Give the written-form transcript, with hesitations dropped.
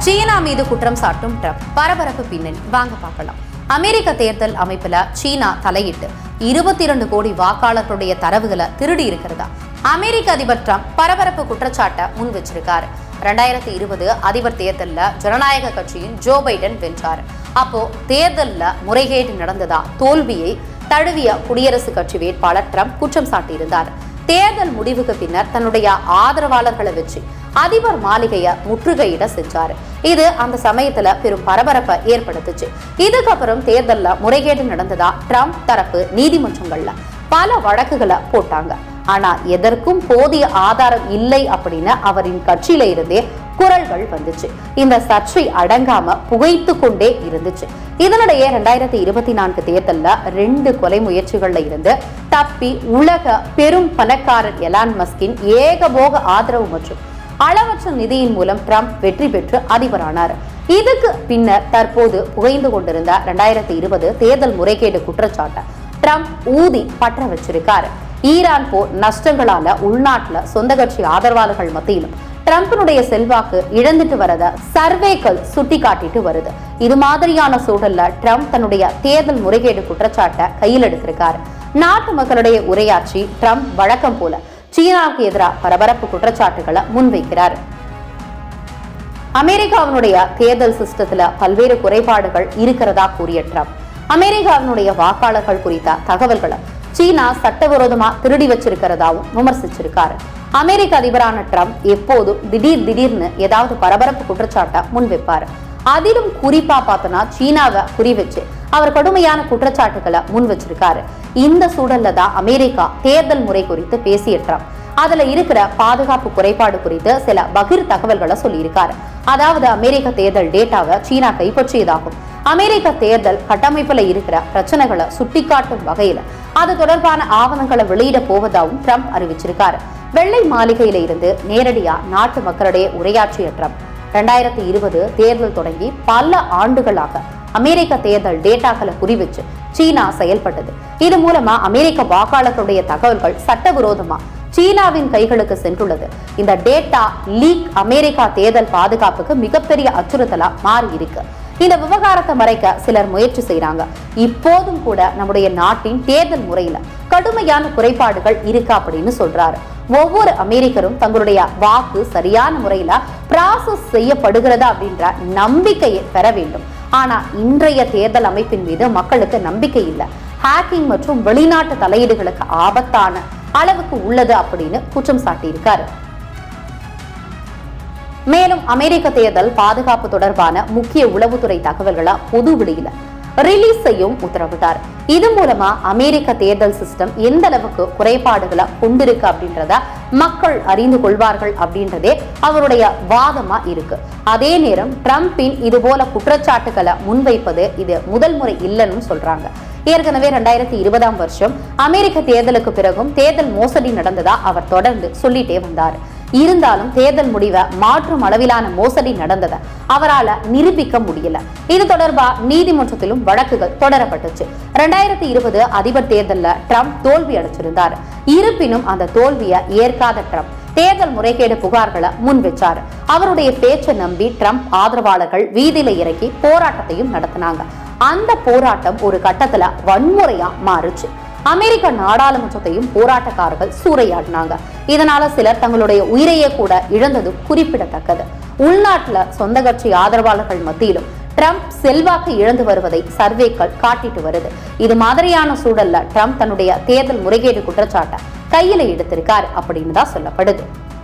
சீனா மீது குற்றம் சாட்டும் ட்ரம்ப். பரபரப்பு பின்னணி வாங்க பார்க்கலாம். அமெரிக்க தேர்தல் அமைப்புல சீனா தலையிட்டு 22 கோடி வாக்காளர்களுடைய தரவுகளை திருடி இருக்கிறதா அமெரிக்க அதிபர் ட்ரம்ப் பரபரப்பு குற்றச்சாட்டை முன் வச்சிருக்காரு. 2020 அதிபர் தேர்தலில் ஜனநாயக கட்சியின் ஜோ பைடன் வென்றார். அப்போ தேர்தலில் முறைகேடு நடந்ததா தோல்வியை தழுவிய குடியரசுக் கட்சி வேட்பாளர் ட்ரம்ப் குற்றம் சாட்டியிருந்தார். தேர்தல் முடிவுக்கு பின்னர் தன்னுடைய ஆதரவாளர்களை வச்சு அதிபர் மாளிகையை முற்றுகையிட செஞ்சாரு. இது அந்த சமயத்துல பெரும் பரபரப்பை ஏற்படுத்துச்சு. இதுக்கப்புறம் தேர்தல்ல முறைகேடு நடந்ததா ட்ரம்ப் தரப்பு நீதிமன்றங்கள்ல பல வழக்குகளை போட்டாங்க. ஆனா எதற்கும் போதிய ஆதாரம் இல்லை அப்படின்னு அவரின் கட்சியில இருந்தே குரல்கள் வந்துச்சு. இந்த சர்ச்சை அடங்காம புகைத்து கொண்டே இருந்துச்சு. இதனிடையே 2024 தேர்தல்ல 2 கொலை முயற்சிகள்ல இருந்து தப்பி உலக பெரும் பணக்காரர் எலான் மஸ்கின் ஏகபோக ஆதரவு மற்றும் அளவற்ற நிதியின் மூலம் ட்ரம்ப் வெற்றி பெற்று அதிபரானார். இதுக்கு பின்னர் தற்போது புகைந்து கொண்டிருந்த 2020 தேர்தல் முறைகேடு குற்றச்சாட்டை ட்ரம்ப் ஊதி பற்ற வச்சிருக்காரு. ஈரான் போர் நஷ்டங்களால உள்நாட்டுல சொந்த கட்சி ஆதரவாளர்கள் மத்தியிலும் ட்ரம்பினுடைய செல்வாக்கு இழந்துட்டு வரத சர்வேக்கள் சுட்டி காட்டிட்டு வருது. இது மாதிரியான சூழல்ல ட்ரம்ப் தன்னுடைய தேர்தல் முறைகேடு குற்றச்சாட்டை கையில் எடுத்திருக்காரு. நாட்டு மக்களுடைய உரையாற்றி ட்ரம்ப் வழக்கம் போல சீனாவுக்கு எதிராக பரபரப்பு குற்றச்சாட்டுகளை முன்வைக்கிறார். அமெரிக்காவினுடைய தேர்தல் சிஸ்டத்துல பல்வேறு குறைபாடுகள் இருக்கிறதா கூறிய ட்ரம்ப் அமெரிக்காவினுடைய வாக்காளர்கள் குறித்த தகவல்களை சீனா சட்டவிரோதமா திருடி வச்சிருக்கிறதாவும் விமர்சிச்சிருக்காரு. அமெரிக்க அதிபரான ட்ரம்ப் எப்போதும் திடீர்னு ஏதாவது பரபரப்பு குற்றச்சாட்டை முன்வைப்பாரு. அதிலும் குறிப்பா பார்த்தோன்னா சீனாவை குறி வச்சு அவர் கடுமையான குற்றச்சாட்டுகளை முன் வச்சிருக்காரு. இந்த சூழல்ல தான் அமெரிக்கா தேர்தல் முறை குறித்து பேசிய ட்ரம்ப் அதுல இருக்கிற பாதுகாப்பு குறைபாடு குறித்து சில பகிர் தகவல்களை சொல்லியிருக்காரு. அதாவது அமெரிக்க தேர்தல் டேட்டாவை சீனா கைப்பற்றியதாகும், அமெரிக்க தேர்தல் கட்டமைப்புல இருக்கிற பிரச்சனைகளை சுட்டிக்காட்டும் வகையில அது தொடர்பான ஆவணங்களை வெளியிட போவதாகவும் ட்ரம்ப் அறிவிச்சிருக்காரு. வெள்ளை மாளிகையில இருந்து நேரடியா நாட்டு மக்களிடையே உரையாற்றிய ட்ரம்ப் 2020 தேர்தல் தொடங்கி பல ஆண்டுகளாக அமெரிக்க தேர்தல் டேட்டாக்களை குறிவச்சு சீனா செயல்பட்டது. இது மூலமா அமெரிக்க வாக்காளர்களுடைய தகவல்கள் சட்டவிரோதமா சீனாவின் கைகளுக்கு சென்றுள்ளது. இந்த டேட்டா லீக் அமெரிக்கா தேர்தல் பாதுகாப்புக்கு மிகப்பெரிய அச்சுறுத்தலா மாறி இருக்கு. இந்த விவகாரத்தை மறைக்க சிலர் முயற்சி செய்யறாங்க. இப்போதும் கூட நம்முடைய நாட்டின் தேர்தல் முறையில கடுமையான குறைபாடுகள் இருக்கு அப்படின்னு சொல்றாரு. ஒவ்வொரு அமெரிக்கரும் தங்களுடைய வாக்கு சரியான முறையில ப்ராசஸ் செய்யப்படுகிறதா அப்படின்ற நம்பிக்கையை பெற வேண்டும். ஆனா இன்றைய தேர்தல் அமைப்பின் மீது மக்களுக்கு நம்பிக்கை இல்லை. ஹேக்கிங் மற்றும் வெளிநாட்டு தலையீடுகளுக்கு ஆபத்தான அளவுக்கு உள்ளது அப்படின்னு குற்றம் சாட்டியிருக்காரு. மேலும் அமெரிக்க தேர்தல் பாதுகாப்பு தொடர்பான முக்கிய உளவுத்துறை தகவல்களை பொது வெளியில ரிலீஸ் செய்யும் உத்தரவிட்டார். இது மூலமா அமெரிக்க தேர்தல் சிஸ்டம் எந்த அளவுக்கு குறைபாடுகளை கொண்டிருக்கு அப்படின்றத மக்கள் அறிந்து கொள்வார்கள் அப்படின்றதே அவருடைய வாதமா இருக்கு. அதே நேரம் ட்ரம்பின் இது போல குற்றச்சாட்டுகளை முன்வைப்பது இது முதல் முறை இல்லைன்னு சொல்றாங்க. ஏற்கனவே 2020 வருஷம் அமெரிக்க தேர்தலுக்கு பிறகும் தேர்தல் மோசடி நடந்ததா அவர் தொடர்ந்து சொல்லிட்டே வந்தார். இருந்தாலும் தேர்தல் முடிவை மாற்றும் அளவிலான மோசடி நடந்ததை அவரால் நிரூபிக்க முடியல. இது தொடர்பா நீதிமன்றத்திலும் வழக்குகள் தொடரப்பட்டுச்சு. 2020 அதிபர் தேர்தலில் ட்ரம்ப் தோல்வி அடைச்சிருந்தார். இருப்பினும் அந்த தோல்வியை ஏற்காத ட்ரம்ப் தேர்தல் முறைகேடு புகார்களை முன் வச்சார். அவருடைய பேச்சை நம்பி ட்ரம்ப் ஆதரவாளர்கள் வீதியில இறக்கி போராட்டத்தையும் நடத்தினாங்க. அந்த போராட்டம் ஒரு கட்டத்துல வன்முறையா மாறுச்சு. அமெரிக்க நாடாளுமன்றத்தையும் போராட்டக்காரர்கள் சூறையாடினாங்க. இதனால சிலர் தங்களுடைய உயிரையே கூட இழந்ததும் குறிப்பிடத்தக்கது. உள்நாட்டுல சொந்த கட்சி ஆதரவாளர்கள் மத்தியிலும் ட்ரம்ப் செல்வாக்கு இழந்து வருவதை சர்வேக்கள் காட்டிட்டு வருது. இது மாதிரியான சூழல்ல ட்ரம்ப் தன்னுடைய தேர்தல் முறைகேடு குற்றச்சாட்டை கையில எடுத்திருக்காரு அப்படின்னு தான் சொல்லப்படுது.